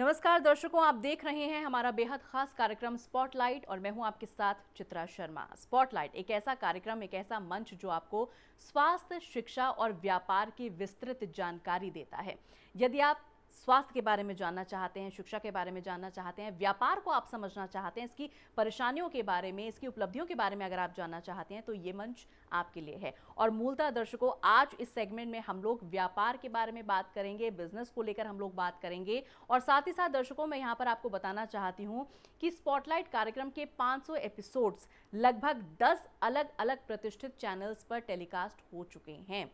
नमस्कार दर्शकों, आप देख रहे हैं हमारा बेहद खास कार्यक्रम स्पॉटलाइट और मैं हूं आपके साथ चित्रा शर्मा। स्पॉटलाइट एक ऐसा कार्यक्रम, एक ऐसा मंच जो आपको स्वास्थ्य, शिक्षा और व्यापार की विस्तृत जानकारी देता है। यदि आप स्वास्थ्य के बारे में जानना चाहते हैं, शिक्षा के बारे में जानना चाहते हैं, व्यापार को आप समझना चाहते हैं, इसकी परेशानियों के बारे में, इसकी उपलब्धियों के बारे में अगर आप जानना चाहते हैं तो ये मंच आपके लिए है। और मूलतः दर्शकों, आज इस सेगमेंट में हम लोग व्यापार के बारे में बात करेंगे, बिजनेस को लेकर हम लोग बात करेंगे और साथ ही साथ दर्शकों मैं यहाँ पर आपको बताना चाहती हूँ कि स्पॉटलाइट कार्यक्रम के 500 एपिसोड्स लगभग 10 अलग अलग प्रतिष्ठित चैनल्स पर टेलीकास्ट हो चुके हैं।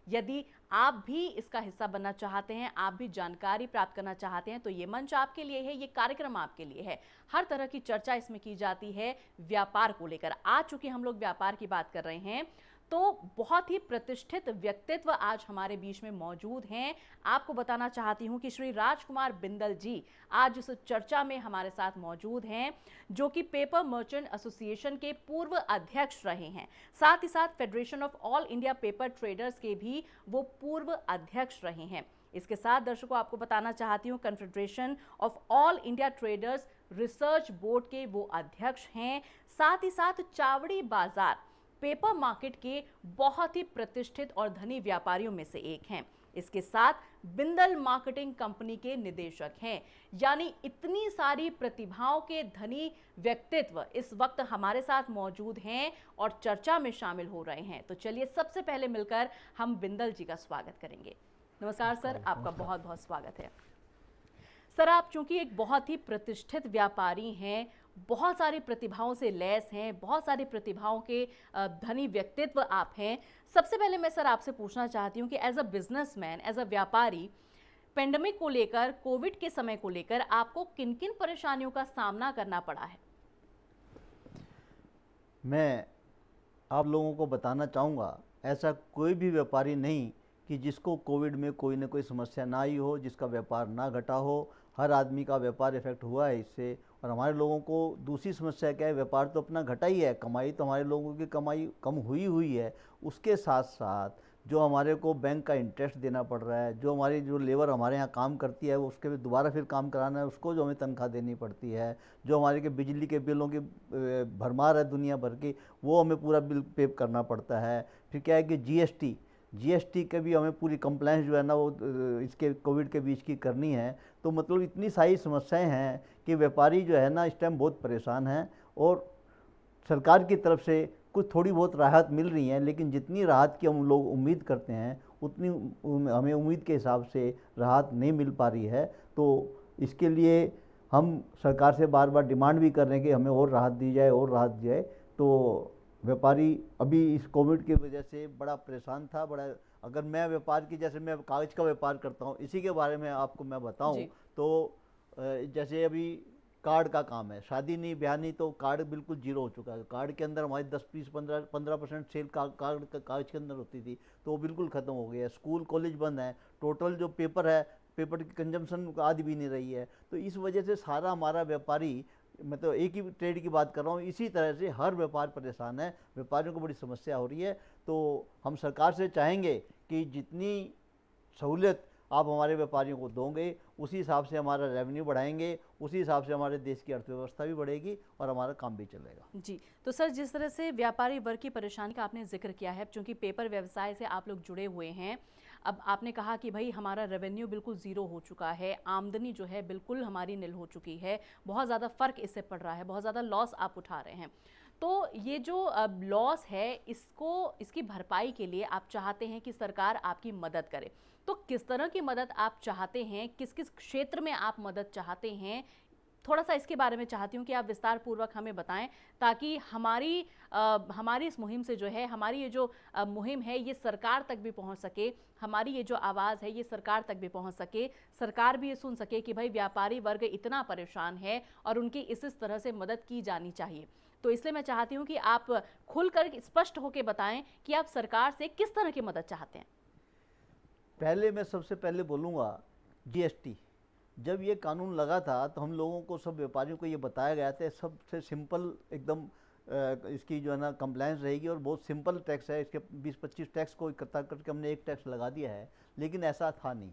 यदि आप भी इसका हिस्सा बनना चाहते हैं, आप भी जानकारी प्राप्त करना चाहते हैं तो ये मंच आपके लिए है, ये कार्यक्रम आपके लिए है। हर तरह की चर्चा इसमें की जाती है व्यापार को लेकर। आज चूंकि हम लोग व्यापार की बात कर रहे हैं तो बहुत ही प्रतिष्ठित व्यक्तित्व आज हमारे बीच में मौजूद हैं। आपको बताना चाहती हूं कि श्री राजकुमार बिंदल जी आज इस चर्चा में हमारे साथ मौजूद हैं, जो कि पेपर मर्चेंट एसोसिएशन के पूर्व अध्यक्ष रहे हैं। साथ ही साथ federation of all India paper traders के भी वो पूर्व अध्यक्ष रहे हैं। इसके साथ दर्शकों आपको बताना चाहती हूँ confederation of all India traders research board के वो अध्यक्ष हैं। साथ ही साथ चावड़ी बाजार पेपर मार्केट के बहुत ही प्रतिष्ठित और धनी व्यापारियों में से एक हैं। इसके साथ बिंदल मार्केटिंग कंपनी के निदेशक हैं। यानी इतनी सारी प्रतिभाओं के धनी व्यक्तित्व इस वक्त हमारे साथ मौजूद हैं और चर्चा में शामिल हो रहे हैं। तो चलिए सबसे पहले मिलकर हम बिंदल जी का स्वागत करेंगे। नमस्कार सर, आपका बहुत बहुत स्वागत है। सर, आप चूंकि एक बहुत ही प्रतिष्ठित व्यापारी हैं, बहुत सारी प्रतिभाओं से लैस हैं, बहुत सारी प्रतिभाओं के धनी व्यक्तित्व आप हैं। सबसे पहले मैं सर आपसे पूछना चाहती हूँ कि as a businessman, as a व्यापारी, पेंडेमिक को लेकर, कोविड के समय को लेकर आपको किन किन परेशानियों का सामना करना पड़ा है? मैं आप लोगों को बताना चाहूँगा, ऐसा कोई भी व्यापारी नहीं कि जिसको कोविड में कोई ना कोई समस्या ना आई हो, जिसका व्यापार ना घटा हो। हर आदमी का व्यापार इफेक्ट हुआ है इससे। और हमारे लोगों को दूसरी समस्या क्या है, व्यापार तो अपना घटा ही है, कमाई तो हमारे लोगों की कमाई कम हुई है। उसके साथ साथ जो हमारे को बैंक का इंटरेस्ट देना पड़ रहा है, जो हमारी जो लेबर हमारे यहाँ काम करती है वो उसके भी दोबारा फिर काम कराना है, उसको जो हमें तनख्वाह देनी पड़ती है, जो हमारे के बिजली के बिलों की भरमार है दुनिया भर की, वो हमें पूरा बिल पे करना पड़ता है। फिर क्या है कि जीएसटी के भी हमें पूरी कंप्लायंस जो है ना वो इसके कोविड के बीच की करनी है। तो मतलब इतनी सारी समस्याएं हैं कि व्यापारी जो है ना इस टाइम बहुत परेशान हैं। और सरकार की तरफ से कुछ थोड़ी बहुत राहत मिल रही है, लेकिन जितनी राहत की हम लोग उम्मीद करते हैं उतनी हमें उम्मीद के हिसाब से राहत नहीं मिल पा रही है। तो इसके लिए हम सरकार से बार बार डिमांड भी कर रहे हैं कि हमें और राहत दी जाए, और राहत दी जाए। तो व्यापारी अभी इस कोविड की वजह से बड़ा परेशान था। बड़ा, अगर मैं व्यापार की, जैसे मैं कागज़ का व्यापार करता हूँ, इसी के बारे में आपको मैं बताऊँ तो जैसे अभी कार्ड का काम है, शादी नहीं ब्याह नहीं, तो कार्ड बिल्कुल जीरो हो चुका है। कार्ड के अंदर हमारी 10-20-15% सेल कार्ड कागज के अंदर होती थी, तो वो बिल्कुल ख़त्म हो गया है। स्कूल कॉलेज बंद है, टोटल जो पेपर है, पेपर की कंजम्पशन आदि भी नहीं रही है। तो इस वजह से सारा हमारा व्यापारी, मैं तो एक ही ट्रेड की बात कर रहा हूँ, इसी तरह से हर व्यापार परेशान है, व्यापारियों को बड़ी समस्या हो रही है। तो हम सरकार से चाहेंगे कि जितनी सहूलियत आप हमारे व्यापारियों को दोगे, उसी हिसाब से हमारा रेवेन्यू बढ़ाएंगे, उसी हिसाब से हमारे देश की अर्थव्यवस्था भी बढ़ेगी और हमारा काम भी चलेगा। जी, तो सर जिस तरह से व्यापारी वर्ग की परेशानी का आपने जिक्र किया है, चूंकि पेपर व्यवसाय से आप लोग जुड़े हुए हैं, अब आपने कहा कि भाई हमारा रेवेन्यू बिल्कुल ज़ीरो हो चुका है, आमदनी जो है बिल्कुल हमारी निल हो चुकी है, बहुत ज़्यादा फ़र्क इससे पड़ रहा है, बहुत ज़्यादा लॉस आप उठा रहे हैं। तो ये जो लॉस है, इसकी भरपाई के लिए आप चाहते हैं कि सरकार आपकी मदद करे। तो किस तरह की मदद आप चाहते हैं, किस किस क्षेत्र में आप मदद चाहते हैं, थोड़ा सा इसके बारे में चाहती हूँ कि आप विस्तार पूर्वक हमें बताएं, ताकि हमारी इस मुहिम से जो है, हमारी ये जो मुहिम है ये सरकार तक भी पहुँच सके, हमारी ये जो आवाज़ है ये सरकार तक भी पहुँच सके, सरकार भी ये सुन सके कि भाई व्यापारी वर्ग इतना परेशान है और उनकी इस तरह से मदद की जानी चाहिए। तो इसलिए मैं चाहती हूँ कि आप खुलकर स्पष्ट होकर बताएं कि आप सरकार से किस तरह की मदद चाहते हैं। पहले मैं सबसे पहले बोलूँगा, जीएसटी जब ये कानून लगा था तो हम लोगों को, सब व्यापारियों को ये बताया गया था सबसे सिंपल एकदम इसकी जो है ना कंप्लायंस रहेगी, और बहुत सिंपल टैक्स है, इसके 20-25 टैक्स को इकट्ठा करके हमने एक टैक्स लगा दिया है। लेकिन ऐसा था नहीं।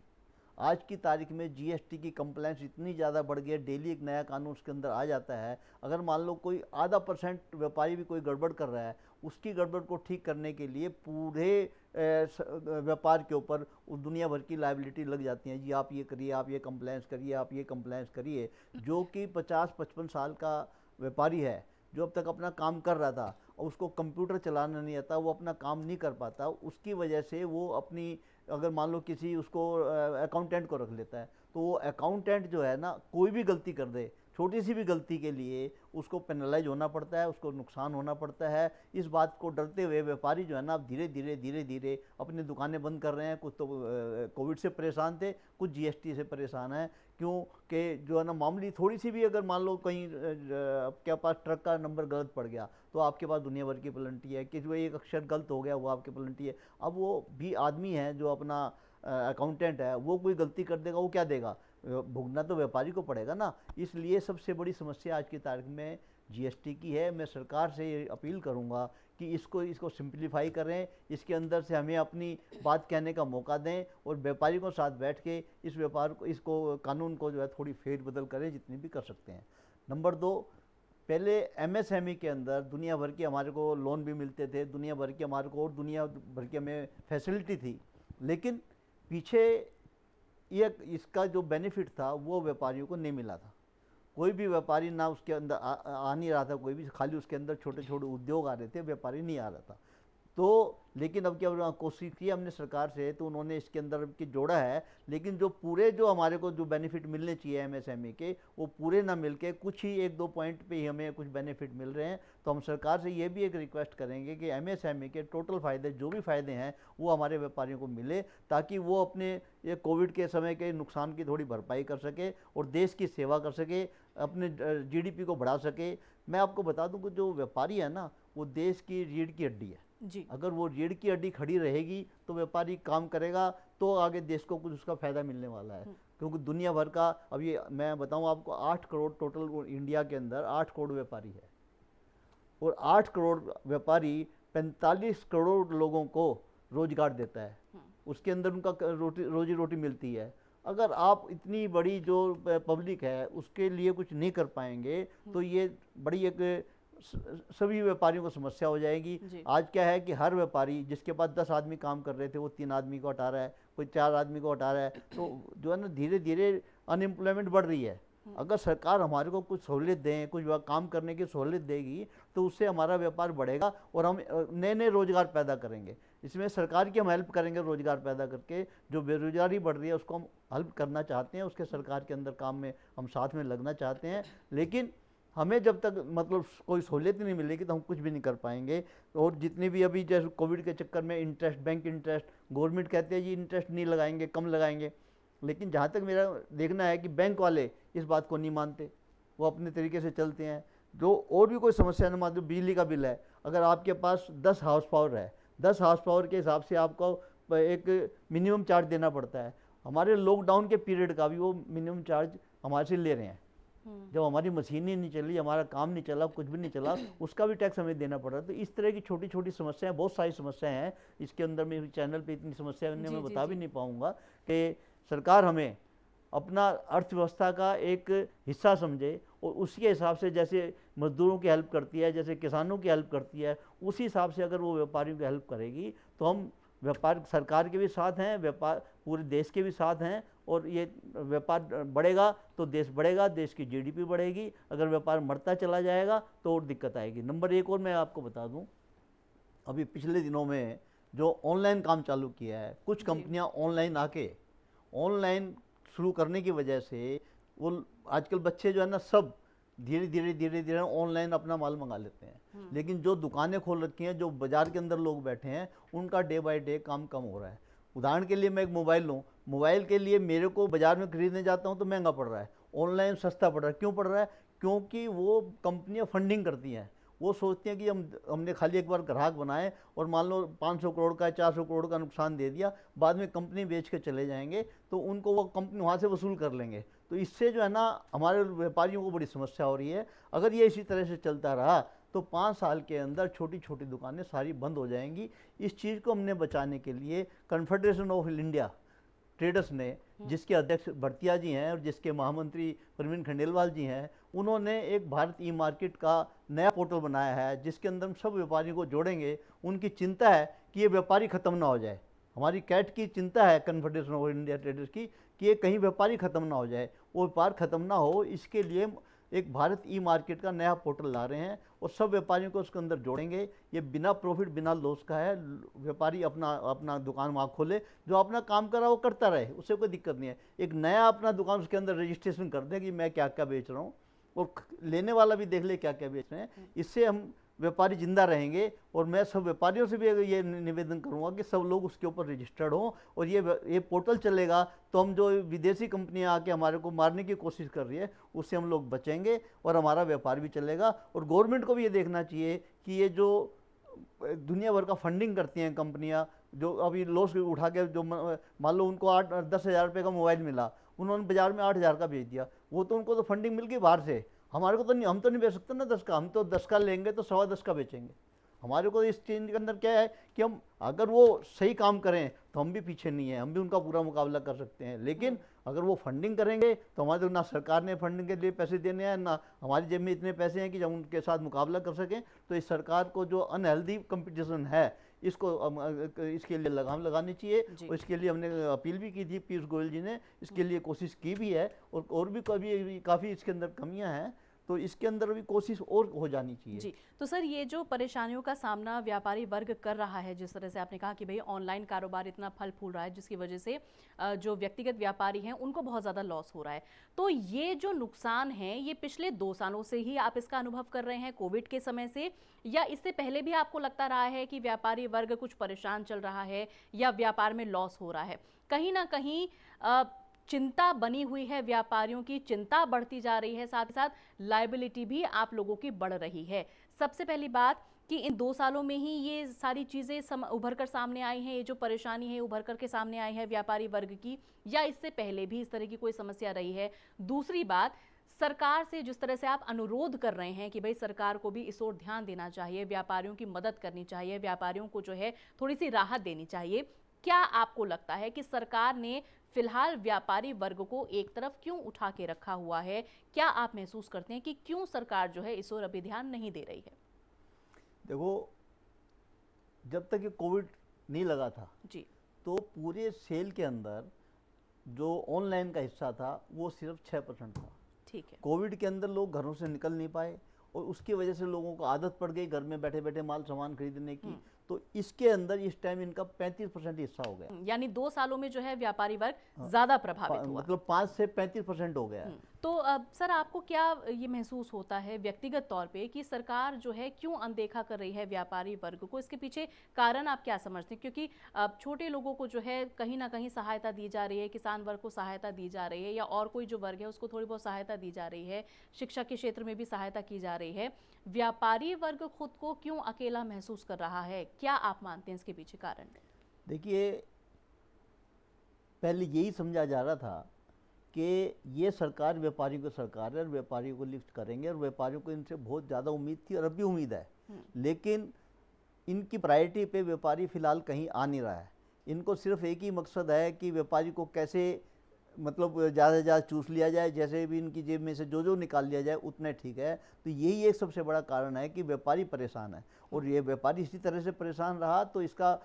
आज की तारीख में जीएसटी की कंप्लेंट्स इतनी ज़्यादा बढ़ गई है, डेली एक नया कानून उसके अंदर आ जाता है। अगर मान लो कोई आधा % व्यापारी भी कोई गड़बड़ कर रहा है, उसकी गड़बड़ को ठीक करने के लिए पूरे व्यापार के ऊपर दुनिया भर की लाइबिलिटी लग जाती हैं। जी आप ये करिए, आप ये कंप्लेंट्स करिए, आप ये कंप्लेंट्स करिए। जो कि 50-55 साल का व्यापारी है, जो अब तक अपना काम कर रहा था और उसको कंप्यूटर चलाना नहीं आता, वो अपना काम नहीं कर पाता, उसकी वजह से वो अपनी, अगर मान लो किसी उसको अकाउंटेंट को रख लेता है, तो वो अकाउंटेंट जो है ना, कोई भी गलती कर दे, छोटी सी भी गलती के लिए उसको पेनलाइज होना पड़ता है, उसको नुकसान होना पड़ता है। इस बात को डरते हुए व्यापारी जो है ना, अब धीरे धीरे अपनी दुकानें बंद कर रहे हैं। कुछ तो कोविड से परेशान थे, कुछ जीएसटी से परेशान हैं। क्यों कि जो है ना, मामूली थोड़ी सी भी अगर मान लो कहीं आपके पास ट्रक का नंबर गलत पड़ गया, तो आपके पास दुनिया भर की पेनल्टी है। कि जो एक अक्षर गलत हो गया, वो आपकी पेनल्टी है। अब वो भी आदमी है जो अपना अकाउंटेंट है, वो कोई गलती कर देगा, वो क्या देगा? भुगतना तो व्यापारी को पड़ेगा ना। इसलिए सबसे बड़ी समस्या आज की तारीख में जीएसटी की है। मैं सरकार से ये अपील करूंगा कि इसको सिंप्लीफाई करें, इसके अंदर से हमें अपनी बात कहने का मौका दें और व्यापारी को साथ बैठ के इस व्यापार को, इसको कानून को जो है थोड़ी फेरबदल करें, जितनी भी कर सकते हैं। नंबर 2, पहले एमएसएमई के अंदर दुनिया भर के हमारे को लोन भी मिलते थे, दुनिया भर के हमारे को और दुनिया भर की हमें फैसिलिटी थी, लेकिन पीछे ये इसका जो बेनिफिट था वो व्यापारियों को नहीं मिला था। कोई भी व्यापारी ना उसके अंदर आ नहीं रहा था, कोई भी, खाली उसके अंदर छोटे छोटे उद्योग आ रहे थे, व्यापारी नहीं आ रहा था। तो लेकिन अब क्या कोशिश की हमने सरकार से, तो उन्होंने इसके अंदर की जोड़ा है, लेकिन जो पूरे जो हमारे को जो बेनिफिट मिलने चाहिए एमएसएमई के, वो पूरे ना मिलके कुछ ही 1-2 पॉइंट पे ही हमें कुछ बेनिफिट मिल रहे हैं। तो हम सरकार से ये भी एक रिक्वेस्ट करेंगे कि एमएसएमई के टोटल फ़ायदे, जो भी फ़ायदे हैं, वो हमारे व्यापारियों को मिले, ताकि वो अपने ये कोविड के समय के नुकसान की थोड़ी भरपाई कर सके और देश की सेवा कर सके, अपने जीडीपी को बढ़ा सके। मैं आपको बता दूं कि जो व्यापारी है ना, वो देश की रीढ़ की हड्डी है जी। अगर वो रीढ़ की हड्डी खड़ी रहेगी तो व्यापारी काम करेगा, तो आगे देश को कुछ उसका फायदा मिलने वाला है। क्योंकि दुनिया भर का, अब ये मैं बताऊं आपको, 8 करोड़ टोटल इंडिया के अंदर 8 करोड़ व्यापारी है, और 8 करोड़ व्यापारी 45 करोड़ लोगों को रोजगार देता है, उसके अंदर उनका रोजी रोटी मिलती है। अगर आप इतनी बड़ी जो पब्लिक है उसके लिए कुछ नहीं कर पाएंगे, तो ये बड़ी एक सभी व्यापारियों को समस्या हो जाएगी। आज क्या है कि हर व्यापारी, जिसके पास 10 आदमी काम कर रहे थे, वो 3 आदमी को हटा रहा है, कोई 4 आदमी को हटा रहा है। तो जो है ना, धीरे धीरे अनएम्प्लॉयमेंट बढ़ रही है। अगर सरकार हमारे को कुछ सहूलियत दें, कुछ काम करने की सहूलियत देगी, तो उससे हमारा व्यापार बढ़ेगा और हम नए नए रोजगार पैदा करेंगे। इसमें सरकार की हम हेल्प करेंगे रोजगार पैदा करके। जो बेरोजगारी बढ़ रही है उसको हम हेल्प करना चाहते हैं, उसके सरकार के अंदर काम में हम साथ में लगना चाहते हैं। लेकिन हमें जब तक मतलब कोई सहूलियत नहीं मिलेगी तो हम कुछ भी नहीं कर पाएंगे। और जितनी भी अभी जैसे कोविड के चक्कर में इंटरेस्ट, बैंक इंटरेस्ट, गवर्नमेंट कहते हैं जी इंटरेस्ट नहीं लगाएंगे, कम लगाएंगे, लेकिन जहाँ तक मेरा देखना है कि बैंक वाले इस बात को नहीं मानते, वो अपने तरीके से चलते हैं। जो और भी कोई समस्या न, मान लो बिजली का बिल है, अगर आपके पास 10 हाउस पावर है, 10 हाउस पावर के हिसाब से आपको एक मिनिमम चार्ज देना पड़ता है। हमारे लॉकडाउन के पीरियड का भी वो मिनिमम चार्ज हमारे से ले रहे हैं। जब हमारी मशीन ही नहीं चली, हमारा काम नहीं चला, कुछ भी नहीं चला, उसका भी टैक्स हमें देना पड़ रहा है। तो इस तरह की छोटी छोटी समस्याएं, बहुत सारी समस्याएं हैं इसके अंदर। मेरे चैनल पे इतनी समस्याएं मैं बता भी नहीं पाऊंगा कि सरकार हमें अपना अर्थव्यवस्था का एक हिस्सा समझे और उसके हिसाब से, जैसे मजदूरों की हेल्प करती है, जैसे किसानों की हेल्प करती है, उसी हिसाब से अगर वो व्यापारियों की हेल्प करेगी, तो हम व्यापार, सरकार के भी साथ हैं, व्यापार पूरे देश के भी साथ हैं, और ये व्यापार बढ़ेगा तो देश बढ़ेगा, देश की जीडीपी बढ़ेगी। अगर व्यापार मरता चला जाएगा तो और दिक्कत आएगी। नंबर 1 और मैं आपको बता दूं, अभी पिछले दिनों में जो ऑनलाइन काम चालू किया है, कुछ कंपनियां ऑनलाइन आके ऑनलाइन शुरू करने की वजह से वो आजकल बच्चे जो है ना, सब धीरे धीरे ऑनलाइन अपना माल मंगा लेते हैं। लेकिन जो दुकानें खोल रखी हैं, जो बाजार के अंदर लोग बैठे हैं, उनका डे बाय डे काम कम हो रहा है। उदाहरण के लिए मैं एक मोबाइल लूँ, मोबाइल के लिए मेरे को बाजार में खरीदने जाता हूँ तो महंगा पड़ रहा है, ऑनलाइन सस्ता पड़ रहा है। क्यों पड़ रहा है? क्योंकि वो कंपनियां फंडिंग करती हैं। वो सोचती हैं कि हमने खाली एक बार ग्राहक बनाए और मान लो 500 करोड़ का 400 करोड़ का नुकसान दे दिया, बाद में कंपनी बेच के चले जाएंगे, तो उनको वो कंपनी वहाँ से वसूल कर लेंगे। तो इससे जो है ना, हमारे व्यापारियों को बड़ी समस्या हो रही है। अगर ये इसी तरह से चलता रहा तो 5 साल के अंदर छोटी छोटी दुकानें सारी बंद हो जाएंगी। इस चीज़ को हमने बचाने के लिए कन्फेडरेशन ऑफ इंडिया ट्रेडर्स ने, जिसके अध्यक्ष भरतिया जी हैं और जिसके महामंत्री प्रवीण खंडेलवाल जी हैं, उन्होंने एक भारत ई मार्केट का नया पोर्टल बनाया है जिसके अंदर हम सब व्यापारियों को जोड़ेंगे। उनकी चिंता है कि ये व्यापारी ख़त्म ना हो जाए। हमारी कैट की चिंता है, कन्फेडरेशन ऑफ इंडिया ट्रेडर्स की, कि ये कहीं व्यापारी ख़त्म ना हो जाए। वो व्यापार ख़त्म ना हो, इसके लिए एक भारत ई मार्केट का नया पोर्टल ला रहे हैं और सब व्यापारियों को उसके अंदर जोड़ेंगे। ये बिना प्रॉफिट बिना लॉस का है। व्यापारी अपना अपना दुकान वहाँ खोले, जो अपना काम कर रहा है वो करता रहे, उससे कोई दिक्कत नहीं है। एक नया अपना दुकान उसके अंदर रजिस्ट्रेशन कर दें कि मैं क्या क्या बेच रहा हूँ, और लेने वाला भी देख ले क्या क्या बेच रहे हैं। इससे हम व्यापारी जिंदा रहेंगे। और मैं सब व्यापारियों से भी ये निवेदन करूंगा कि सब लोग उसके ऊपर रजिस्टर्ड हों, और ये पोर्टल चलेगा तो हम जो विदेशी कंपनियां आके हमारे को मारने की कोशिश कर रही है उससे हम लोग बचेंगे और हमारा व्यापार भी चलेगा। और गवर्नमेंट को भी ये देखना चाहिए कि ये जो दुनिया भर का फंडिंग करती हैं कंपनियां, जो अभी लॉस उठा के, जो मान लो उनको 8-10 हज़ार रुपये का मोबाइल मिला, उन्होंने बाजार में 8 हज़ार का बेच दिया, वो तो उनको तो फंडिंग मिल गई बाहर से। हमारे को तो नहीं, हम तो नहीं बेच सकते ना 10 का। हम तो 10 का लेंगे तो 10.25 का बेचेंगे। हमारे को इस चीज़ के अंदर क्या है कि हम अगर वो सही काम करें तो हम भी पीछे नहीं है, हम भी उनका पूरा मुकाबला कर सकते हैं। लेकिन अगर वो फंडिंग करेंगे तो हमारे तो ना सरकार ने फंडिंग के लिए पैसे देने हैं, ना हमारी जेब में इतने पैसे हैं कि जब उनके साथ मुकाबला कर सकें। तो इस सरकार को जो अनहेल्दी कंपटीशन है इसको इसके लिए लगाम लगानी चाहिए। और इसके लिए हमने अपील भी की थी, पीयूष गोयल जी ने इसके लिए कोशिश की भी है। और भी काफ़ी इसके अंदर कमियां हैं, तो इसके अंदर भी कोशिश और हो जानी चाहिए। जी, तो सर ये जो परेशानियों का सामना व्यापारी वर्ग कर रहा है, जिस तरह से आपने कहा कि भाई ऑनलाइन कारोबार इतना फल फूल रहा है जिसकी वजह से जो व्यक्तिगत व्यापारी हैं उनको बहुत ज़्यादा लॉस हो रहा है, तो ये जो नुकसान है ये पिछले 2 सालों से ही आप इसका अनुभव कर रहे हैं, कोविड के समय से, या इससे पहले भी आपको लगता रहा है कि व्यापारी वर्ग कुछ परेशान चल रहा है या व्यापार में लॉस हो रहा है? कहीं ना कहीं चिंता बनी हुई है, व्यापारियों की चिंता बढ़ती जा रही है, साथ ही साथ लायबिलिटी भी आप लोगों की बढ़ रही है। सबसे पहली बात कि इन 2 सालों में ही ये सारी चीज़ें उभर कर सामने आई हैं, ये जो परेशानी है उभर कर के सामने आई है व्यापारी वर्ग की, या इससे पहले भी इस तरह की कोई समस्या रही है? दूसरी बात, सरकार से जिस तरह से आप अनुरोध कर रहे हैं कि भाई सरकार को भी इस ओर ध्यान देना चाहिए, व्यापारियों की मदद करनी चाहिए, व्यापारियों को जो है थोड़ी सी राहत देनी चाहिए, क्या आपको लगता है कि सरकार ने फिलहाल व्यापारी वर्ग को एक तरफ क्यों उठा के रखा हुआ है? क्या आप महसूस करते हैं कि क्यों सरकार जो है इस ओर अभी ध्यान नहीं दे रही है? देखो, जब तक ये कोविड नहीं लगा था जी, तो पूरे सेल के अंदर जो ऑनलाइन का हिस्सा था वो सिर्फ 6% था। ठीक है। कोविड के अंदर लोग घरों से निकल नहीं पाए और उसकी वजह से लोगों को आदत पड़ गई घर में बैठे बैठे माल सामान खरीदने की। तो इसके अंदर इस टाइम इनका 35% हिस्सा हो गया। यानी 2 सालों में जो है व्यापारी वर्ग ज्यादा प्रभावित हुआ, मतलब 5 से 35% हो गया। तो सर आपको क्या ये महसूस होता है व्यक्तिगत तौर पे कि सरकार जो है क्यों अनदेखा कर रही है व्यापारी वर्ग को? इसके पीछे कारण आप क्या समझते हैं? क्योंकि छोटे लोगों को जो है कहीं ना कहीं सहायता दी जा रही है, किसान वर्ग को सहायता दी जा रही है, या और कोई जो वर्ग है उसको थोड़ी बहुत सहायता दी जा रही है, शिक्षा के क्षेत्र में भी सहायता की जा रही है, व्यापारी वर्ग खुद को क्यों अकेला महसूस कर रहा है? क्या आप मानते हैं इसके पीछे कारण? देखिए, पहले यही समझा जा रहा था कि ये सरकार व्यापारियों की सरकार है और व्यापारियों को लिफ्ट करेंगे, और व्यापारियों को इनसे बहुत ज़्यादा उम्मीद थी और अब भी उम्मीद है। लेकिन इनकी प्रायोरिटी पे व्यापारी फिलहाल कहीं आ नहीं रहा है। इनको सिर्फ एक ही मकसद है कि व्यापारी को कैसे मतलब ज़्यादा से ज़्यादा चूस लिया जाए, जैसे भी इनकी जेब में से जो जो निकाल लिया जाए उतने ठीक है। तो यही एक सबसे बड़ा कारण है कि व्यापारी परेशान है, और ये व्यापारी इसी तरह से परेशान रहा तो इसका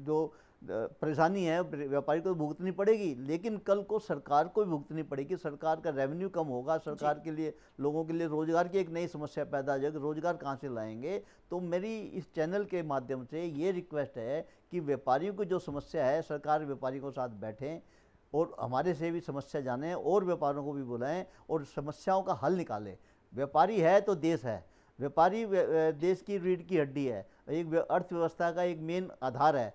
जो परेशानी है व्यापारी को भुगतनी पड़ेगी, लेकिन कल को सरकार को भी भुगतनी पड़ेगी। सरकार का रेवेन्यू कम होगा, सरकार के लिए, लोगों के लिए रोजगार की एक नई समस्या पैदा हो जाएगी, रोजगार कहाँ से लाएंगे? तो मेरी इस चैनल के माध्यम से ये रिक्वेस्ट है कि व्यापारियों की जो समस्या है सरकार व्यापारियों के साथ बैठें और हमारे से भी समस्या जानें और व्यापारियों को भी बुलाएं और समस्याओं का हल निकालें। व्यापारी है तो देश है, व्यापारी देश की रीढ़ की हड्डी है, एक अर्थव्यवस्था का एक मेन आधार है।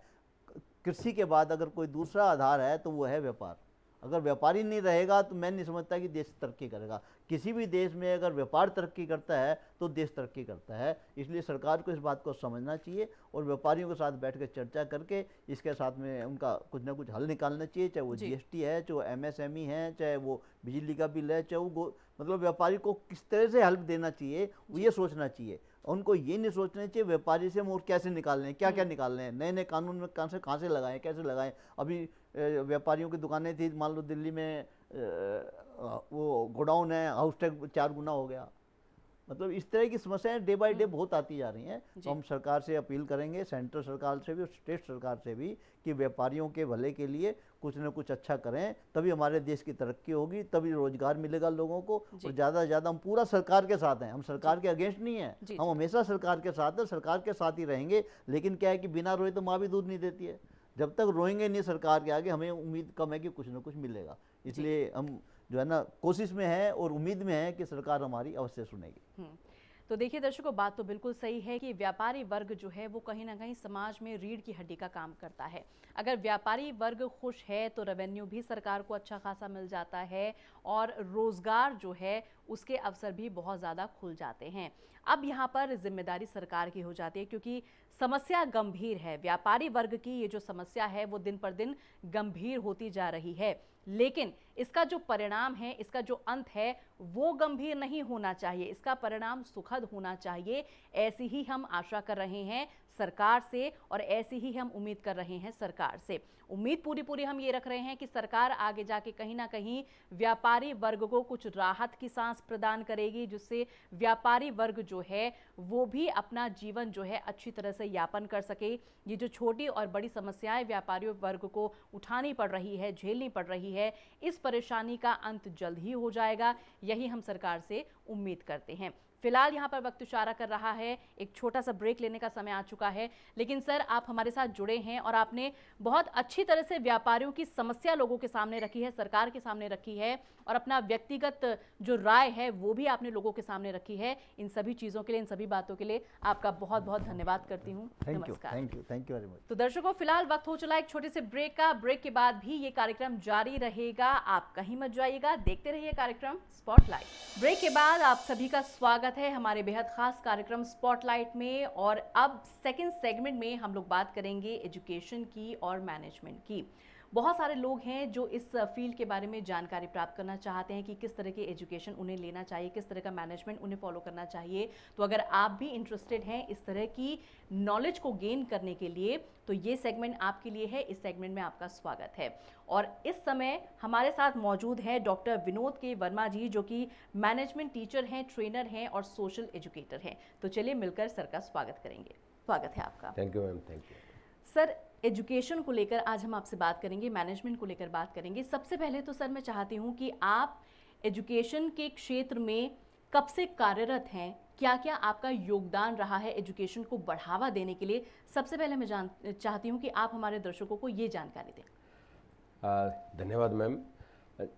कृषि के बाद अगर कोई दूसरा आधार है तो वो है व्यापार। अगर व्यापारी नहीं रहेगा तो मैं नहीं समझता कि देश तरक्की करेगा। किसी भी देश में अगर व्यापार तरक्की करता है तो देश तरक्की करता है। इसलिए सरकार को इस बात को समझना चाहिए और व्यापारियों के साथ बैठकर चर्चा करके इसके साथ में उनका कुछ ना कुछ हल निकालना चाहिए, चाहे वो जीएसटी है, चाहे वो एमएसएमई है, चाहे वो बिजली का बिल है, चाहे वो मतलब व्यापारी को किस तरह से हेल्प देना चाहिए, वो ये सोचना चाहिए। उनको ये नहीं सोचना चाहिए व्यापारी से हम और कैसे निकालने हैं, क्या क्या निकालने हैं, नए नए कानून में कहाँ से लगाएं, कैसे लगाएं। अभी व्यापारियों की दुकानें थी, मान लो दिल्ली में वो गोडाउन है, हाउस टैक्स 4 गुना हो गया। मतलब इस तरह की समस्याएं डे बाय डे बहुत आती जा रही हैं। तो हम सरकार से अपील करेंगे, सेंट्रल सरकार से भी और स्टेट सरकार से भी, कि व्यापारियों के भले के लिए कुछ न कुछ अच्छा करें, तभी हमारे देश की तरक्की होगी, तभी रोजगार मिलेगा लोगों को। और ज़्यादा से ज़्यादा हम पूरा सरकार के साथ हैं, हम सरकार के अगेंस्ट नहीं हैं, हम हमेशा सरकार के साथ हैं, सरकार के साथ ही रहेंगे। लेकिन क्या है कि बिना रोए तो माँ भी दूध नहीं देती है। जब तक रोएंगे नहीं सरकार के आगे, हमें उम्मीद कम है कि कुछ न कुछ मिलेगा। इसलिए हम जो है ना कोशिश में है और उम्मीद में है कि सरकार हमारी अवश्य सुनेगी। तो देखिए दर्शकों, बात तो बिल्कुल सही है कि व्यापारी वर्ग जो है वो कहीं ना कहीं समाज में रीढ़ की हड्डी का काम करता है। अगर व्यापारी वर्ग खुश है तो रेवेन्यू भी सरकार को अच्छा खासा मिल जाता है और रोजगार जो है उसके अवसर भी बहुत ज़्यादा खुल जाते हैं। अब यहाँ पर जिम्मेदारी सरकार की हो जाती है, क्योंकि समस्या गंभीर है। व्यापारी वर्ग की ये जो समस्या है वो दिन पर दिन गंभीर होती जा रही है, लेकिन इसका जो परिणाम है, इसका जो अंत है वो गंभीर नहीं होना चाहिए, इसका परिणाम सुखद होना चाहिए। ऐसी ही हम आशा कर रहे हैं सरकार से और ऐसी ही हम उम्मीद कर रहे हैं सरकार से। उम्मीद पूरी हम ये रख रहे हैं कि सरकार आगे जाके कहीं ना कहीं व्यापारी वर्ग को कुछ राहत की सांस प्रदान करेगी, जिससे व्यापारी वर्ग जो है वो भी अपना जीवन जो है अच्छी तरह से यापन कर सके। ये जो छोटी और बड़ी समस्याएं व्यापारियों वर्ग को उठानी पड़ रही है, झेलनी पड़ रही है, इस परेशानी का अंत जल्द ही हो जाएगा, यही हम सरकार से उम्मीद करते हैं। फिलहाल यहाँ पर वक्त इशारा कर रहा है, एक छोटा सा ब्रेक लेने का समय आ चुका है। लेकिन सर, आप हमारे साथ जुड़े हैं और आपने बहुत अच्छी तरह से व्यापारियों की समस्या लोगों के सामने रखी है, सरकार के सामने रखी है, और अपना व्यक्तिगत जो राय है वो भी आपने लोगों के सामने रखी है। इन सभी चीज़ों के लिए, इन सभी बातों के लिए आपका बहुत बहुत धन्यवाद करती हूँ। नमस्कार। Thank you very much. तो दर्शकों, फिलहाल वक्त हो चला एक छोटे से ब्रेक का। ब्रेक के बाद भी ये कार्यक्रम जारी रहेगा, आप कहीं मत जाइएगा, देखते रहिए कार्यक्रम स्पॉटलाइट। ब्रेक के बाद आप सभी का स्वागत है हमारे बेहद खास कार्यक्रम स्पॉटलाइट में। और अब सेकंड सेगमेंट में हम लोग बात करेंगे एजुकेशन की और मैनेजमेंट की। बहुत सारे लोग हैं जो इस फील्ड के बारे में जानकारी प्राप्त करना चाहते हैं कि किस तरह की एजुकेशन उन्हें लेना चाहिए, किस तरह का मैनेजमेंट उन्हें फॉलो करना चाहिए। तो अगर आप भी इंटरेस्टेड हैं इस तरह की नॉलेज को गेन करने के लिए, तो ये सेगमेंट आपके लिए है। इस सेगमेंट में आपका स्वागत है। और इस समय हमारे साथ मौजूद है डॉक्टर विनोद के वर्मा जी, जो कि मैनेजमेंट टीचर हैं, ट्रेनर हैं और सोशल एजुकेटर हैं। तो चलिए मिलकर सर का स्वागत करेंगे। स्वागत है आपका। Thank you ma'am. Thank you sir, education को लेकर आज हम आपसे बात करेंगे, मैनेजमेंट को लेकर बात करेंगे। सबसे पहले तो सर मैं चाहती हूँ कि आप एजुकेशन के क्षेत्र में कब से कार्यरत हैं, क्या क्या आपका योगदान रहा है एजुकेशन को बढ़ावा देने के लिए। सबसे पहले मैं चाहती हूँ कि आप हमारे दर्शकों को ये जानकारी दें। धन्यवाद मैम।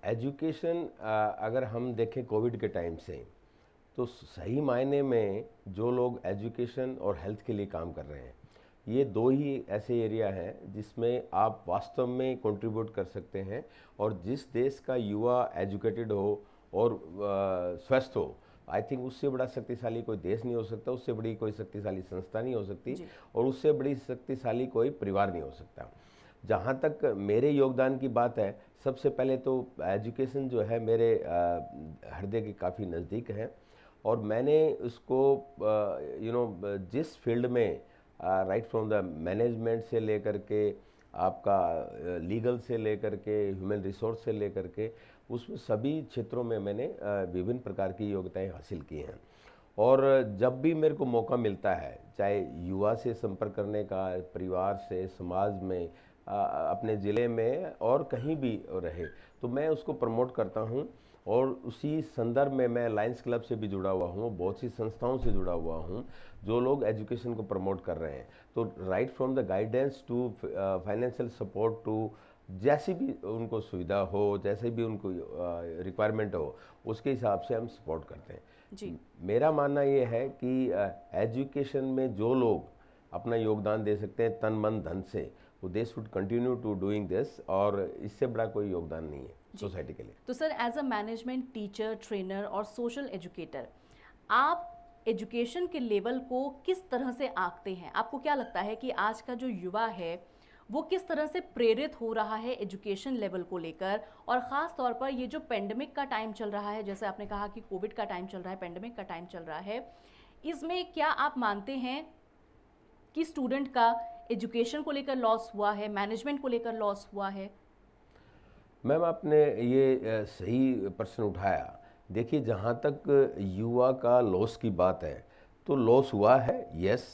एजुकेशन अगर हम देखें कोविड के टाइम से, तो सही मायने में जो लोग एजुकेशन और हेल्थ के लिए काम कर रहे हैं, ये दो ही ऐसे एरिया हैं जिसमें आप वास्तव में कंट्रीब्यूट कर सकते हैं। और जिस देश का युवा एजुकेटेड हो और स्वस्थ हो, आई थिंक उससे बड़ा शक्तिशाली कोई देश नहीं हो सकता, उससे बड़ी कोई शक्तिशाली संस्था नहीं हो सकती, और उससे बड़ी शक्तिशाली कोई परिवार नहीं हो सकता। जहाँ तक मेरे योगदान की बात है, सबसे पहले तो एजुकेशन जो है मेरे हृदय के काफ़ी नज़दीक है। और मैंने उसको जिस फील्ड में राइट फ्रॉम द मैनेजमेंट से लेकर के आपका लीगल से लेकर के ह्यूमन रिसोर्स से लेकर के, उसमें सभी क्षेत्रों में मैंने विभिन्न प्रकार की योग्यताएं हासिल की हैं। और जब भी मेरे को मौका मिलता है, चाहे युवा से संपर्क करने का, परिवार से, समाज में, अपने ज़िले में और कहीं भी रहे, तो मैं उसको प्रमोट करता हूँ। और उसी संदर्भ में मैं लायंस क्लब से भी जुड़ा हुआ हूँ, बहुत सी संस्थाओं से जुड़ा हुआ हूँ जो लोग एजुकेशन को प्रमोट कर रहे हैं। तो right from the guidance to financial support to जैसी भी उनको सुविधा हो, जैसे भी उनको रिक्वायरमेंट हो, उसके हिसाब से हम सपोर्ट करते हैं जी। मेरा मानना ये है कि एजुकेशन में जो लोग अपना योगदान दे सकते हैं तन मन धन से, वो they should continue to doing this, और इससे बड़ा कोई योगदान नहीं है सोसाइटी के लिए। तो sir, as a management teacher, trainer और सोशल एजुकेटर, आप एजुकेशन के लेवल को किस तरह से आंकते हैं? आपको क्या लगता है कि आज का जो युवा है वो किस तरह से प्रेरित हो रहा है एजुकेशन लेवल को लेकर, और ख़ास तौर पर ये जो पेंडेमिक का टाइम चल रहा है, जैसे आपने कहा कि कोविड का टाइम चल रहा है, पेंडेमिक का टाइम चल रहा है, इसमें क्या आप मानते हैं कि स्टूडेंट का एजुकेशन को लेकर लॉस हुआ है, मैनेजमेंट को लेकर लॉस हुआ है? मैम आपने ये सही प्रश्न उठाया। देखिए, जहाँ तक युवा का लॉस की बात है, तो लॉस हुआ है, यस।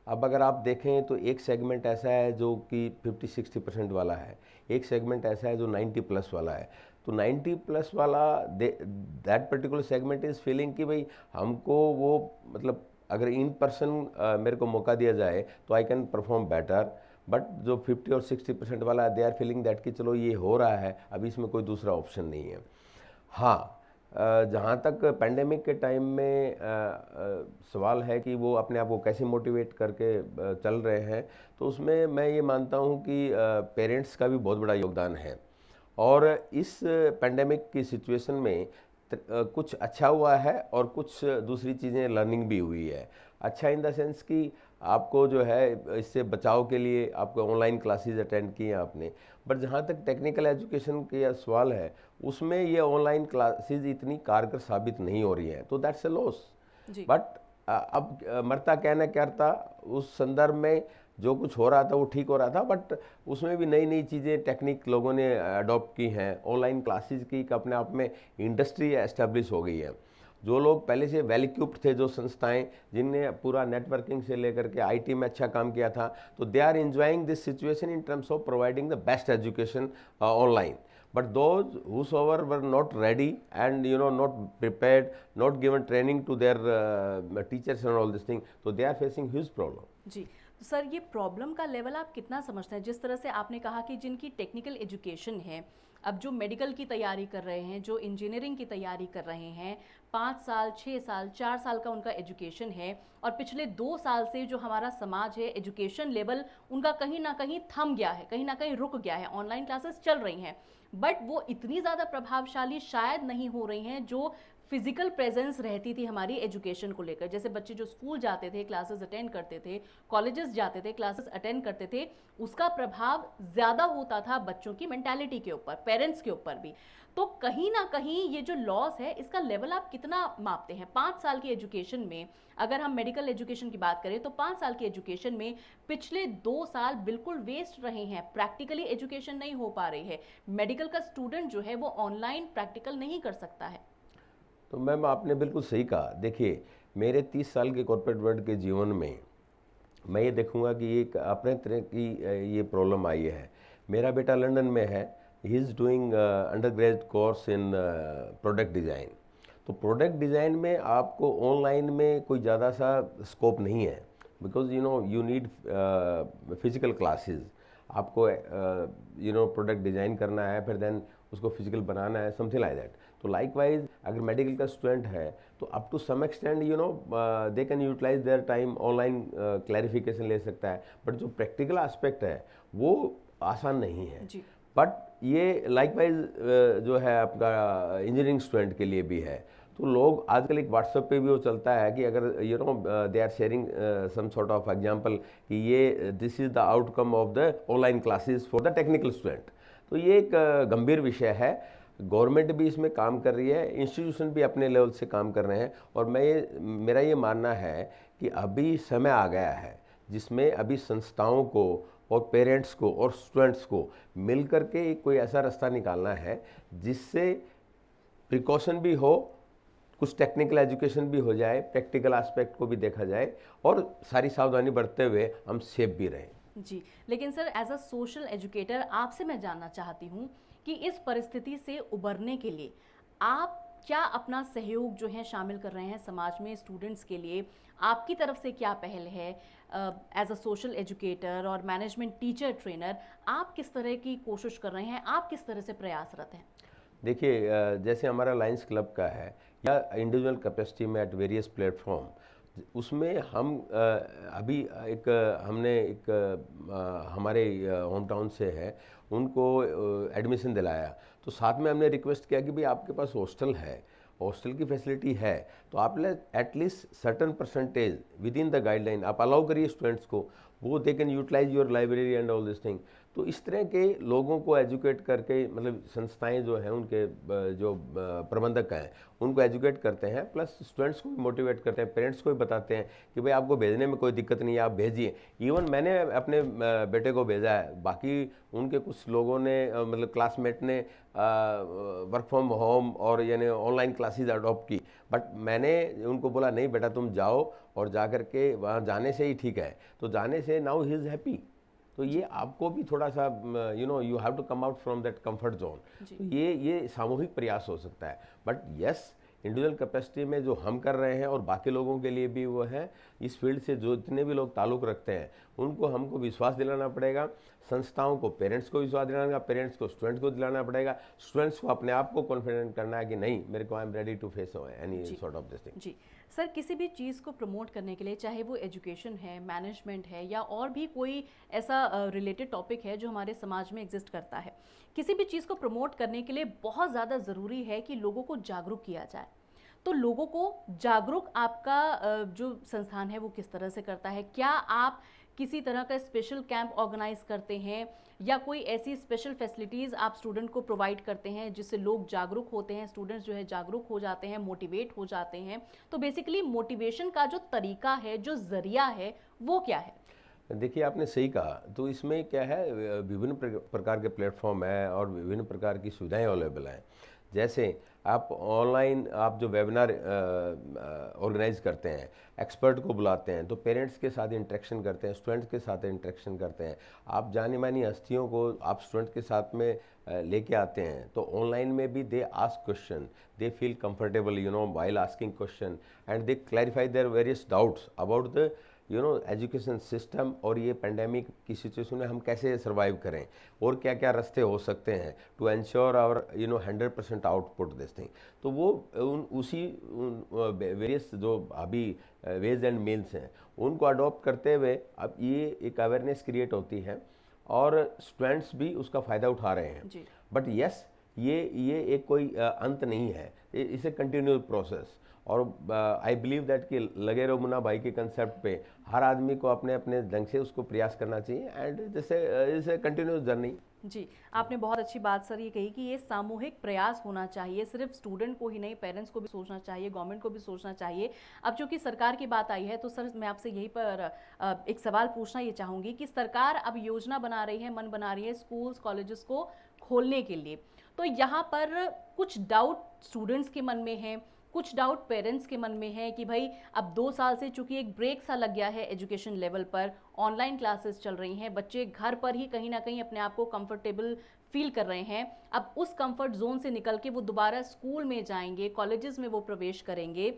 अब अगर आप देखें तो एक सेगमेंट ऐसा है जो कि 50-60% वाला है, एक सेगमेंट ऐसा है जो 90 प्लस वाला है। तो 90 प्लस वाला that particular segment is feeling कि भाई हमको वो, मतलब अगर इन पर्सन मेरे को मौका दिया जाए तो I can perform better. But जो 50 और 60% वाला है, दे आर फीलिंग दैट कि चलो ये हो रहा है, अभी इसमें कोई दूसरा ऑप्शन नहीं है। हाँ, जहाँ तक पेंडेमिक के टाइम में सवाल है कि वो अपने आप को कैसे मोटिवेट करके चल रहे हैं, तो उसमें मैं ये मानता हूँ कि पेरेंट्स का भी बहुत बड़ा योगदान है। और इस पेंडेमिक की सिचुएशन में कुछ अच्छा हुआ है और कुछ दूसरी चीज़ें लर्निंग भी हुई है। अच्छा इन द सेंस कि आपको जो है इससे बचाव के लिए आपको ऑनलाइन क्लासेस अटेंड किए आपने। बट जहाँ तक टेक्निकल एजुकेशन का सवाल है, उसमें ये ऑनलाइन क्लासेस इतनी कारगर साबित नहीं हो रही हैं, तो दैट्स अ लॉस। बट अब मरता कहना करता, उस संदर्भ में जो कुछ हो रहा था वो ठीक हो रहा था, बट उसमें भी नई नई चीज़ें टेक्निक लोगों ने अडॉप्ट की हैं। ऑनलाइन क्लासेस की अपने आप में इंडस्ट्री एस्टेब्लिश हो गई है। जो लोग पहले से वेल इक्विप्ड थे, जो संस्थाएं जिनने पूरा नेटवर्किंग से लेकर के आईटी में अच्छा काम किया था, तो they are enjoying this situation in terms of providing the best education online. But those whosoever were not ready and not prepared, not given training to their teachers and all this thing, so they are facing huge problem. जी, तो sir ये problem का level आप कितना समझते हैं? जिस तरह से आपने कहा कि जिनकी टेक्निकल एजुकेशन है, अब जो मेडिकल की तैयारी कर रहे हैं, जो इंजीनियरिंग की तैयारी कर रहे हैं, 5 साल, 6 साल, 4 साल का उनका एजुकेशन है, और पिछले 2 साल से जो हमारा समाज है, एजुकेशन लेवल उनका कहीं ना कहीं थम गया है, कहीं ना कहीं रुक गया है। ऑनलाइन क्लासेस चल रही हैं, बट वो इतनी ज़्यादा प्रभावशाली शायद नहीं हो रही हैं जो फिजिकल प्रेजेंस रहती थी हमारी एजुकेशन को लेकर। जैसे बच्चे जो स्कूल जाते थे, क्लासेस अटेंड करते थे, कॉलेजेस जाते थे, क्लासेस अटेंड करते थे, उसका प्रभाव ज़्यादा होता था बच्चों की मेंटालिटी के ऊपर, पेरेंट्स के ऊपर भी। तो कहीं ना कहीं ये जो लॉस है, इसका लेवल आप कितना मापते हैं? 5 साल की एजुकेशन में, अगर हम मेडिकल एजुकेशन की बात करें तो 5 साल की एजुकेशन में पिछले 2 साल बिल्कुल वेस्ट रहे हैं, प्रैक्टिकली एजुकेशन नहीं हो पा रही है। मेडिकल का स्टूडेंट जो है वो ऑनलाइन प्रैक्टिकल नहीं कर सकता है। तो मैम आपने बिल्कुल सही कहा। देखिए, मेरे 30 साल के कॉर्पोरेट वर्ल्ड के जीवन में मैं ये देखूंगा कि एक अपने तरह की ये प्रॉब्लम आई है। मेरा बेटा लंदन में है, he is doing under graduate course in product design. तो प्रोडक्ट डिज़ाइन में आपको ऑनलाइन में कोई ज़्यादा सा स्कोप नहीं है, because you need physical classes. आपको प्रोडक्ट डिज़ाइन करना है, फिर देन उसको फिजिकल बनाना है, समथिंग लाइक दैट। तो लाइकवाइज अगर मेडिकल का स्टूडेंट है तो up to some extent they can utilize their time, online clarification ले सकता है। बट जो प्रैक्टिकल एस्पेक्ट है वो आसान नहीं है। बट ये लाइकवाइज जो है आपका इंजीनियरिंग स्टूडेंट के लिए भी है। तो लोग आजकल एक व्हाट्सएप पे भी वो चलता है कि अगर they are sharing some sort of example कि ये this is the outcome of the online classes for the technical student. तो ये एक गंभीर विषय है। गवर्नमेंट भी इसमें काम कर रही है, इंस्टीट्यूशन भी अपने लेवल से काम कर रहे हैं। और मेरा ये मानना है कि अभी समय आ गया है जिसमें अभी संस्थाओं को और पेरेंट्स को और स्टूडेंट्स को मिल करके कोई ऐसा रास्ता निकालना है जिससे प्रिकॉशन भी हो, कुछ टेक्निकल एजुकेशन भी हो जाए, प्रैक्टिकल एस्पेक्ट को भी देखा जाए, और सारी सावधानी बरतते हुए हम सेफ भी रहें। जी, लेकिन sir as a social educator आपसे मैं जानना चाहती हूँ कि इस परिस्थिति से उबरने के लिए आप क्या अपना सहयोग जो है शामिल कर रहे हैं समाज में स्टूडेंट्स के लिए? आपकी तरफ से क्या पहल है एज अ सोशल एजुकेटर और मैनेजमेंट टीचर ट्रेनर? आप किस तरह की कोशिश कर रहे हैं, आप किस तरह से प्रयासरत हैं? देखिए, जैसे हमारा लायंस क्लब का है या इंडिविजुअल कैपेसिटी में एट वेरियस प्लेटफॉर्म, उसमें हम अभी हमने हमारे होम टाउन से है उनको एडमिशन दिलाया। तो साथ में हमने रिक्वेस्ट किया कि भाई आपके पास हॉस्टल है हॉस्टल की फैसिलिटी है तो आप at least certain percentage within the guideline आप अलाउ करिए स्टूडेंट्स को, वो they can utilize your library and all this thing. तो इस तरह के लोगों को एजुकेट करके, मतलब संस्थाएं जो हैं उनके जो प्रबंधक हैं उनको एजुकेट करते हैं, प्लस स्टूडेंट्स को भी मोटिवेट करते हैं, पेरेंट्स को भी बताते हैं कि भाई आपको भेजने में कोई दिक्कत नहीं है, आप भेजिए। इवन मैंने अपने बेटे को भेजा है, बाकी उनके कुछ लोगों ने मतलब क्लासमेट ने वर्क फ्रॉम होम और यानी ऑनलाइन क्लासेस अडॉप्ट की, बट मैंने उनको बोला नहीं बेटा तुम जाओ, और जा कर के वहाँ जाने से ही ठीक है। तो जाने से नाउ ही इज़ हैप्पी। तो ये आपको भी थोड़ा सा you have to come out from that comfort zone. तो ये सामूहिक प्रयास हो सकता है, बट यस इंडिविजुअल कैपेसिटी में जो हम कर रहे हैं और बाकी लोगों के लिए भी वो है, इस फील्ड से जो जितने भी लोग ताल्लुक़ रखते हैं उनको हमको विश्वास दिलाना पड़ेगा, संस्थाओं को पेरेंट्स को विश्वास दिलाना पड़ेगा, पेरेंट्स को स्टूडेंट्स को दिलाना पड़ेगा, स्टूडेंट्स को अपने आप को कॉन्फिडेंट करना है कि नहीं मेरे को I am ready to face any sort of this thing. जी सर, किसी भी चीज़ को प्रमोट करने के लिए, चाहे वो एजुकेशन है, मैनेजमेंट है, या और भी कोई ऐसा रिलेटेड टॉपिक है जो हमारे समाज में एग्जिस्ट करता है, किसी भी चीज़ को प्रमोट करने के लिए बहुत ज़्यादा ज़रूरी है कि लोगों को जागरूक किया जाए। तो लोगों को जागरूक आपका जो संस्थान है वो किस तरह से करता है? क्या आप किसी तरह का स्पेशल कैंप ऑर्गेनाइज करते हैं, या कोई ऐसी स्पेशल फैसिलिटीज़ आप स्टूडेंट को प्रोवाइड करते हैं जिससे लोग जागरूक होते हैं, स्टूडेंट्स जो है जागरूक हो जाते हैं, मोटिवेट हो जाते हैं? तो बेसिकली मोटिवेशन का जो तरीका है, जो ज़रिया है, वो क्या है? देखिए आपने सही कहा, तो इसमें क्या है विभिन्न प्रकार के प्लेटफॉर्म हैं और विभिन्न प्रकार की सुविधाएं अवेलेबल हैं। जैसे आप ऑनलाइन आप जो वेबिनार ऑर्गेनाइज करते हैं, एक्सपर्ट को बुलाते हैं, तो पेरेंट्स के साथ इंटरेक्शन करते हैं, स्टूडेंट्स के साथ इंटरेक्शन करते हैं, आप जानी मानी हस्तियों को आप स्टूडेंट के साथ में लेके आते हैं, तो ऑनलाइन में भी they ask question, they feel comfortable while asking question, and they clarify their various doubts about the education system, और ये पेंडेमिक की सिचुएशन में हम कैसे सर्वाइव करें और क्या क्या रास्ते हो सकते हैं to ensure our 100% output this thing. तो वो उसी वेरियस जो अभी वेज एंड मील्स हैं उनको अडॉप्ट करते हुए अब ये एक अवेयरनेस क्रिएट होती है और स्टूडेंट्स भी उसका फ़ायदा उठा रहे हैं। बट यस ये एक कोई अंत नहीं है, इसे कंटिन्यूस प्रोसेस। और आई बिलीव दैट कि लगे रहो मुन्ना भाई के कंसेप्ट पे हर आदमी को अपने अपने ढंग से उसको प्रयास करना चाहिए, एंड जैसे कंटिन्यूस जर्नी। जी, आपने बहुत अच्छी बात सर ये कही कि ये सामूहिक प्रयास होना चाहिए, सिर्फ स्टूडेंट को ही नहीं, पेरेंट्स को भी सोचना चाहिए, गवर्नमेंट को भी सोचना चाहिए। अब चूंकि सरकार की बात आई है तो सर मैं आपसे यहीं पर एक सवाल पूछना ये चाहूँगी कि सरकार अब योजना बना रही है, मन बना रही है स्कूल्स कॉलेजेस को खोलने के लिए, तो यहाँ पर कुछ डाउट स्टूडेंट्स के मन में है, कुछ डाउट पेरेंट्स के मन में है कि भाई अब 2 साल से चूंकि एक ब्रेक सा लग गया है एजुकेशन लेवल पर, ऑनलाइन क्लासेस चल रही हैं, बच्चे घर पर ही कहीं ना कहीं अपने आप को कंफर्टेबल फील कर रहे हैं, अब उस कंफर्ट जोन से निकल के वो दोबारा स्कूल में जाएंगे, कॉलेजेस में वो प्रवेश करेंगे,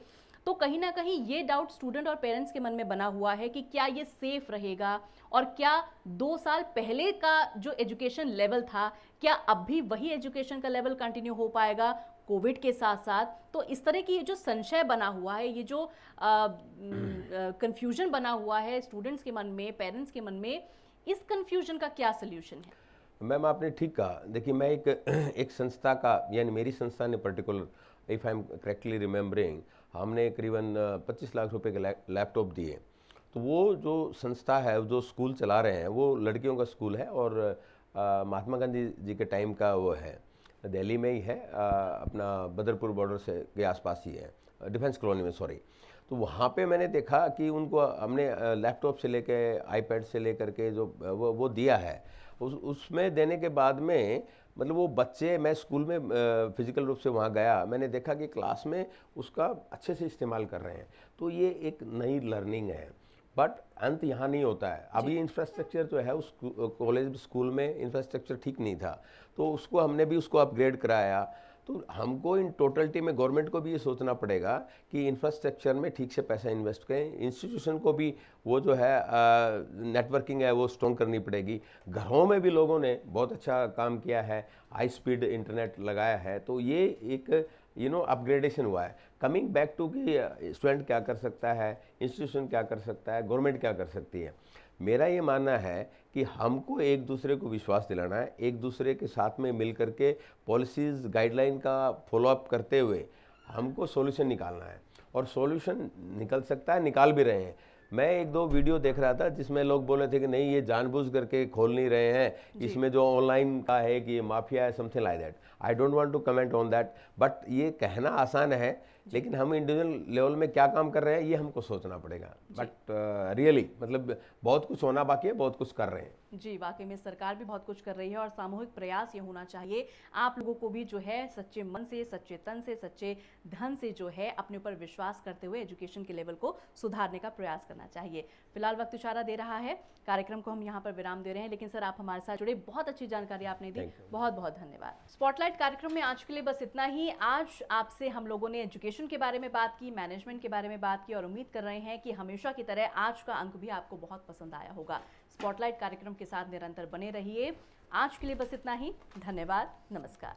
तो कहीं ना कहीं ये डाउट स्टूडेंट और पेरेंट्स के मन में बना हुआ है कि क्या ये सेफ रहेगा, और क्या 2 साल पहले का जो एजुकेशन लेवल था क्या अब भी वही एजुकेशन का लेवल कंटिन्यू हो पाएगा कोविड के साथ साथ। तो इस तरह की ये जो संशय बना हुआ है, ये जो कंफ्यूजन बना हुआ है स्टूडेंट्स के मन में, पेरेंट्स के मन में, इस कंफ्यूजन का क्या सोल्यूशन है? मैम आपने ठीक कहा। देखिए मैं एक संस्था का, यानी मेरी संस्था ने particular, if I am correctly remembering, हमने करीबन 25 लाख रुपए के लैपटॉप दिए। तो वो जो संस्था है, जो स्कूल चला रहे हैं, वो लड़कियों का स्कूल है और महात्मा गांधी जी के टाइम का वो है, दिल्ली में ही है, अपना बदरपुर बॉर्डर से के आसपास ही है, डिफेंस कॉलोनी में, सॉरी। तो वहाँ पे मैंने देखा कि उनको हमने लैपटॉप से लेके आईपैड से लेकर के जो वो दिया है, उसमें देने के बाद में मतलब वो बच्चे, मैं स्कूल में फिजिकल रूप से वहाँ गया, मैंने देखा कि क्लास में उसका अच्छे से इस्तेमाल कर रहे हैं। तो ये एक नई लर्निंग है, बट अंत यहाँ नहीं होता है। अभी इंफ्रास्ट्रक्चर जो है उस कॉलेज स्कूल में इंफ्रास्ट्रक्चर ठीक नहीं था, तो उसको हमने भी उसको अपग्रेड कराया। तो हमको इन टोटलिटी में गवर्नमेंट को भी ये सोचना पड़ेगा कि इंफ्रास्ट्रक्चर में ठीक से पैसा इन्वेस्ट करें, इंस्टीट्यूशन को भी वो जो है नेटवर्किंग है वो स्ट्रॉन्ग करनी पड़ेगी। घरों में भी लोगों ने बहुत अच्छा काम किया है, हाई स्पीड इंटरनेट लगाया है, तो ये एक अपग्रेडेशन हुआ है। कमिंग बैक टू कि स्टूडेंट क्या कर सकता है, इंस्टीट्यूशन क्या कर सकता है, गवर्नमेंट क्या कर सकती है, मेरा ये मानना है कि हमको एक दूसरे को विश्वास दिलाना है, एक दूसरे के साथ में मिल करके पॉलिसीज़ गाइडलाइन का फॉलोअप करते हुए हमको सॉल्यूशन निकालना है, और सॉल्यूशन निकल सकता है, निकाल भी रहे हैं। मैं एक दो वीडियो देख रहा था जिसमें लोग बोले थे कि नहीं, ये जानबूझ करके खोल नहीं रहे हैं, इसमें जो ऑनलाइन का है कि ये माफिया है, something like that. I don't want to comment on that, but ये कहना आसान है, लेकिन हम इंडिविजुअल लेवल में क्या काम कर रहे हैं ये हमको सोचना पड़ेगा। बट रियली मतलब बहुत कुछ होना बाकी है, बहुत कुछ कर रहे हैं। जी, वाकई में सरकार भी बहुत कुछ कर रही है और सामूहिक प्रयास ये होना चाहिए। आप लोगों को भी जो है सच्चे मन से, सच्चे तन से, सच्चे धन से जो है अपने ऊपर विश्वास करते हुए एजुकेशन के लेवल को सुधारने का प्रयास करना चाहिए। फिलहाल वक्त इशारा दे रहा है, कार्यक्रम को हम यहाँ पर विराम दे रहे हैं, लेकिन सर आप हमारे साथ जुड़े, बहुत अच्छी जानकारी आपने दी, बहुत बहुत धन्यवाद। स्पॉटलाइट कार्यक्रम में आज के लिए बस इतना ही। आज आपसे हम लोगों ने एजुकेशन के बारे में बात की, मैनेजमेंट के बारे में बात की, और उम्मीद कर रहे हैं कि हमेशा की तरह आज का अंक भी आपको बहुत पसंद आया होगा। स्पॉटलाइट कार्यक्रम के साथ निरंतर बने रहिए। आज के लिए बस इतना ही। धन्यवाद, नमस्कार।